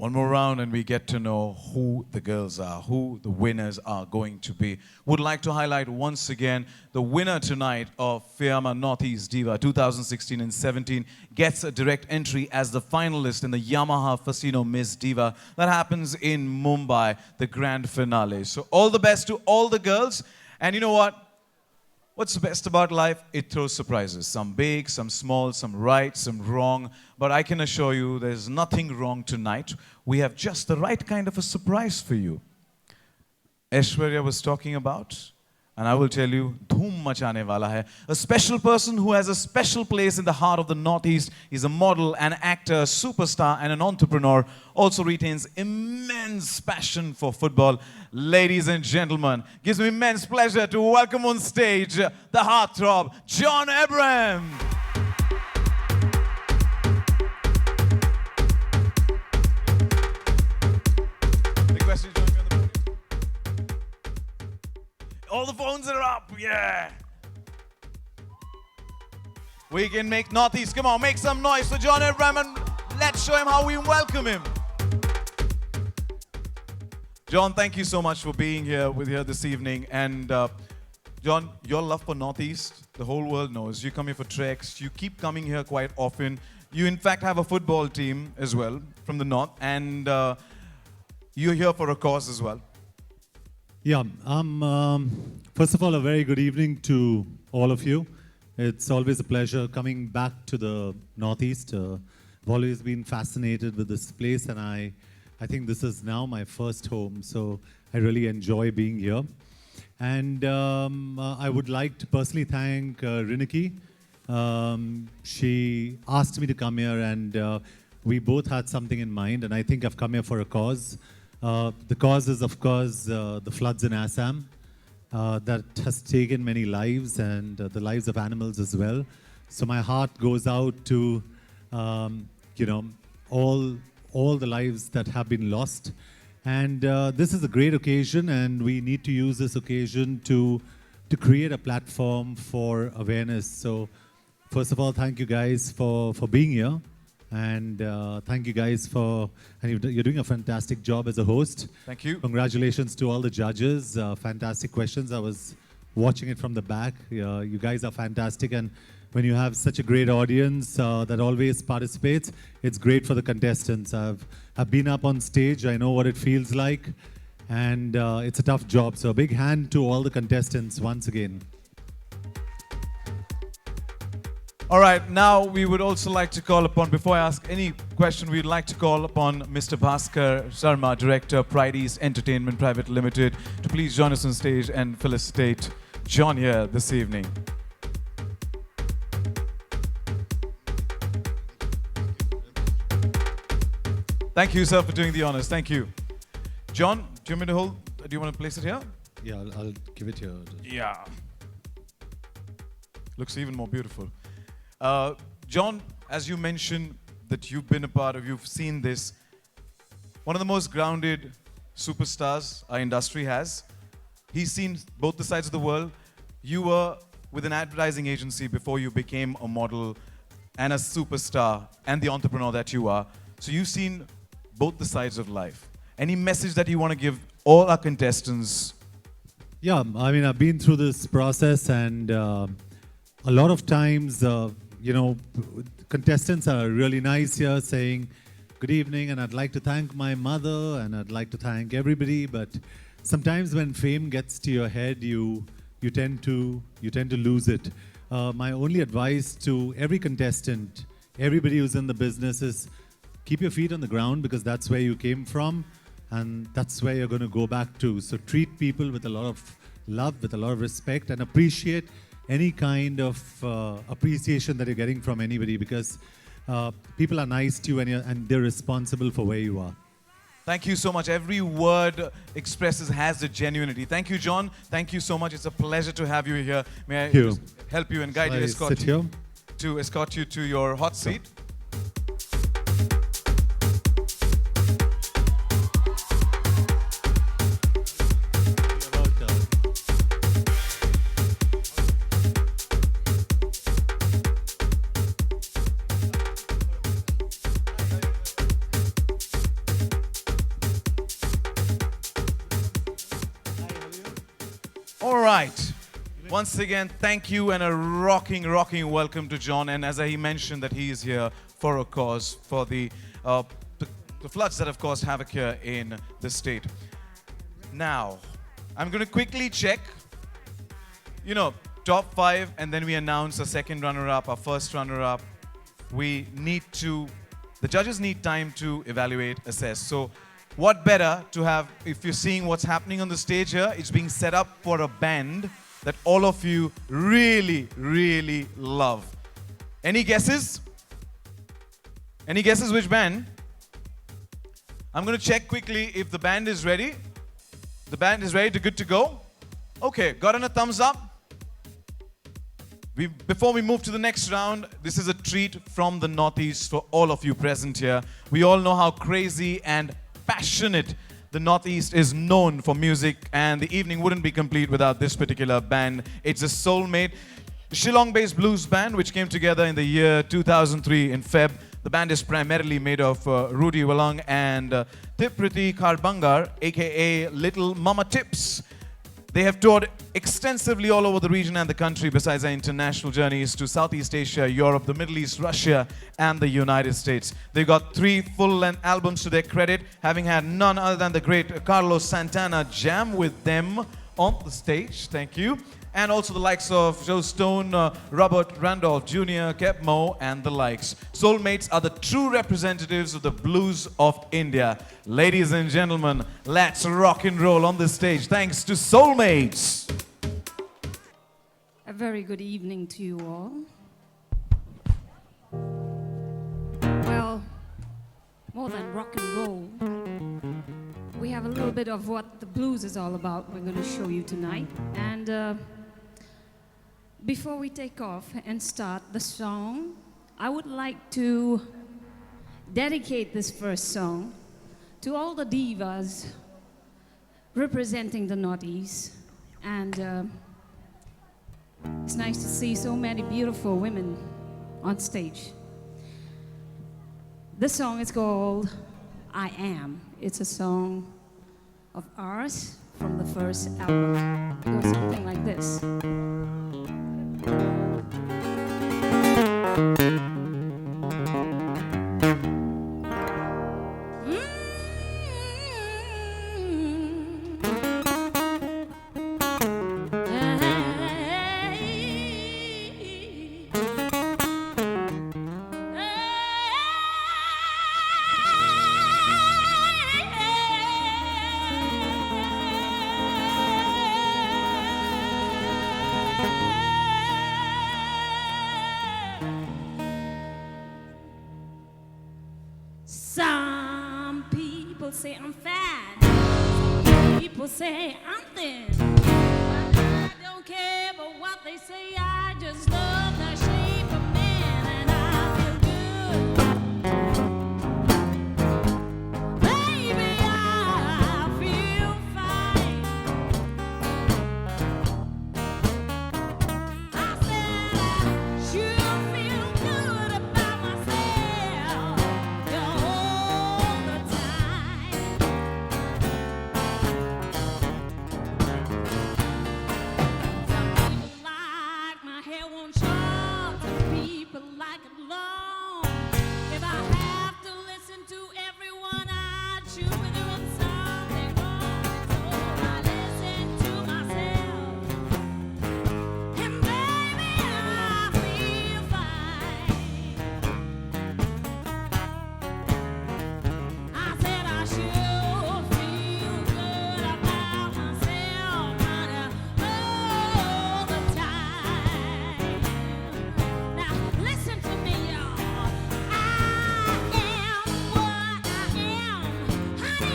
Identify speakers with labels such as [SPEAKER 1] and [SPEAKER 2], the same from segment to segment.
[SPEAKER 1] One more round and we get to know who the girls are, who the winners are going to be. Would like to highlight once again the winner tonight of FIAMA Northeast Diva 2016 and 17 gets a direct entry as the finalist in the Yamaha Fasino Miss Diva that happens in Mumbai, the grand finale. So all the best to all the girls. And you know what? What's the best about life? It throws surprises. Some big, some small, some right, some wrong. But I can assure you there's nothing wrong tonight. We have just the right kind of a surprise for you. Aishwarya was talking about, and I will tell you, dhoom machane wala hai. A special person who has a special place in the heart of the Northeast. He's a model, an actor, a superstar, and an entrepreneur. Also retains immense passion for football. Ladies and gentlemen, gives me immense pleasure to welcome on stage the heartthrob, John Abraham. Request you to join me on the podium. All the phones are up, yeah. We can make Northeast, come on, make some noise for John Abraham and let's show him how we welcome him. John, thank you so much for being here this evening. And John, your love for Northeast, the whole world knows. You come here for treks. You keep coming here quite often. You, in fact, have a football team as well from the North. And you're here for a cause as well.
[SPEAKER 2] Yeah, first of all, a very good evening to all of you. It's always a pleasure coming back to the Northeast. I've always been fascinated with this place, and I think this is now my first home, so I really enjoy being here. And I would like to personally thank Riniki. She asked me to come here, and we both had something in mind, and I think I've come here for a cause. The cause is, of course, the floods in Assam that has taken many lives, and the lives of animals as well. So my heart goes out to, all the lives that have been lost. And this is a great occasion, and we need to use this occasion to create a platform for awareness. So first of all, thank you guys for being here. And thank you guys and you're doing a fantastic job as a host.
[SPEAKER 1] Thank you.
[SPEAKER 2] Congratulations to all the judges. Fantastic questions. I was watching it from the back. You guys are fantastic. And when you have such a great audience that always participates, it's great for the contestants. I've been up on stage. I know what it feels like. And it's a tough job. So a big hand to all the contestants once again.
[SPEAKER 1] All right, now we would also like to call upon, before I ask any question, we'd like to call upon Mr. Bhaskar Sharma, Director, Pride East Entertainment Private Limited, to please join us on stage and felicitate John here this evening. Thank you, sir, for doing the honors. Thank you. John, do you want me to hold? Do you want to place it here?
[SPEAKER 2] Yeah, I'll give it here.
[SPEAKER 1] Yeah. Looks even more beautiful. John, as you mentioned that you've been a part of, you've seen this, one of the most grounded superstars our industry has. He's seen both the sides of the world. You were with an advertising agency before you became a model and a superstar and the entrepreneur that you are. So you've seen both the sides of life. Any message that you want to give all our contestants?
[SPEAKER 2] Yeah, I mean, I've been through this process, and a lot of times, contestants are really nice here saying, good evening, and I'd like to thank my mother, and I'd like to thank everybody. But sometimes when fame gets to your head, you tend to lose it. My only advice to every contestant, everybody who's in the business, is keep your feet on the ground, because that's where you came from, and that's where you're going to go back to. So treat people with a lot of love, with a lot of respect, and appreciate any kind of appreciation that you're getting from anybody, because people are nice to you, and they're responsible for where you are.
[SPEAKER 1] Thank you so much. Every word has the genuinity. Thank you, John. Thank you so much. It's a pleasure to have you here. May I just help you and guide you, escort you to your hot seat? All right. Once again, thank you and a rocking welcome to John. And as he mentioned that he is here for a cause, for the floods that have caused havoc here in the state. Now, I'm going to quickly check, top 5, and then we announce a second runner-up, our first runner-up. The judges need time to evaluate, assess. So what better to have, if you're seeing what's happening on the stage here, it's being set up for a band that all of you really love. Any guesses? Any guesses which band? I'm going to check quickly if the band is ready. The band is ready, good to go? Okay, gotten a thumbs up? Before we move to the next round, this is a treat from the Northeast for all of you present here. We all know how crazy and passionate the Northeast is known for music, and the evening wouldn't be complete without this particular band. It's a soulmate, Shillong-based blues band which came together in the year 2003 in Feb. The band is primarily made of Rudy Wallang and Tipriti Karbangar, aka Little Mama Tips. They have toured extensively all over the region and the country, besides their international journeys to Southeast Asia, Europe, the Middle East, Russia, and the United States. They've got 3 full-length albums to their credit, having had none other than the great Carlos Santana jam with them on the stage. Thank you. And also the likes of Joe Stone, Robert Randolph Jr., Keb Mo, and the likes. Soulmates are the true representatives of the blues of India. Ladies and gentlemen, let's rock and roll on the stage. Thanks to Soulmates.
[SPEAKER 3] A very good evening to you all. Well, more than rock and roll, we have a little bit of what the blues is all about we're going to show you tonight. And before we take off and start the song, I would like to dedicate this first song to all the divas representing the Northeast. And it's nice to see so many beautiful women on stage. This song is called I Am. It's a song of ours from the first album. It goes something like this. Some people say I'm fat, some people say I'm thin, but I don't care about what they say. I just love the shape of man, and I feel good. Baby, I feel fine. I said I sure feel good about myself all the time. Some people like my hair worn short, some people like it long. If I have to listen to everyone, I'd shoot with doing something wrong. So I listen to myself, and baby, I feel fine. I said I sure feel good about myself, honey, all the time. Now listen to me, y'all. I am what I am, honey.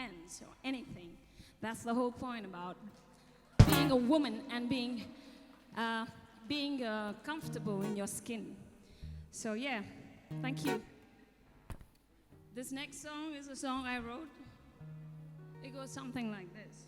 [SPEAKER 3] pants or anything. That's the whole point about being a woman and being comfortable in your skin. So yeah, thank you. This next song is a song I wrote. It goes something like this.